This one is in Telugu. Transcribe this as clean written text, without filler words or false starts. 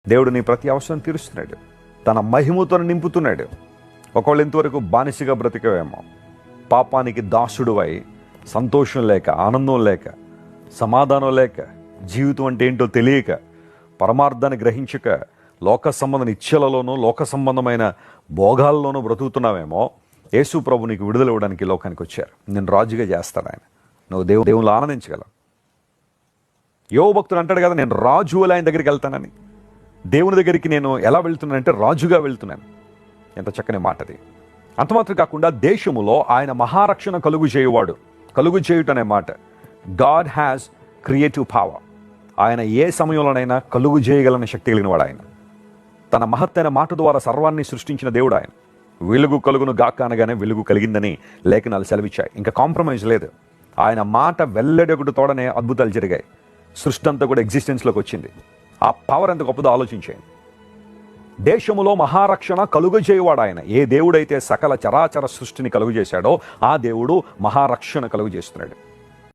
దేవుడు నీ ప్రతి అవసరం తీరుస్తున్నాడు, తన మహిమతో నింపుతున్నాడు. ఒకవేళ ఇంతవరకు బానిసగా బ్రతికేవేమో, పాపానికి దాసుడువై సంతోషం లేక, ఆనందం లేక, సమాధానం లేక, జీవితం అంటే ఏంటో తెలియక, పరమార్థాన్ని గ్రహించక, లోక సంబంధమైన ఇచ్చలలోనూ లోక సంబంధమైన భోగాల్లోనూ బ్రతుకుతున్నావేమో, యేసు ప్రభు నీకు విడుదల ఇవ్వడానికి లోకానికి వచ్చారు. నేను రాజుగా చేస్తాను ఆయన. నువ్వు దేవుళ్ళు ఆనందించగలవు. యోబు భక్తుడు అంటాడు కదా, నేను రాజు అలా ఆయన దగ్గరికి వెళ్తానని. దేవుని దగ్గరికి నేను ఎలా వెళ్తున్నానంటే రాజుగా వెళ్తున్నాను. ఎంత చక్కని మాట అది. అంతమాత్రం కాకుండా దేశములో ఆయన మహారక్షణ కలుగు చేయువాడు. కలుగు చేయుట అనే మాట, గాడ్ హ్యాస్ క్రియేటివ్ పవర్. ఆయన ఏ సమయంలోనైనా కలుగు చేయగలని శక్తి కలిగిన వాడు ఆయన. తన మహత్తైన మాట ద్వారా సర్వాన్ని సృష్టించిన దేవుడు ఆయన. వెలుగు కలుగును గాక అనగానే వెలుగు కలిగిందని లేఖనాలు సెలవిచ్చాయి. ఇంకా కాంప్రమైజ్ లేదు. ఆయన మాట వెల్లడొకటి తోడనే అద్భుతాలు జరిగాయి. సృష్టి అంతా కూడా ఎగ్జిస్టెన్స్లోకి వచ్చింది. ఆ పవర్ ఎంత గొప్పదో ఆలోచించేయండి. దేశములో మహారక్షణ కలుగు చేయవాడు ఆయన. ఏ దేవుడైతే సకల చరాచర సృష్టిని కలుగు చేశాడో ఆ దేవుడు మహారక్షణ కలుగు చేస్తున్నాడు.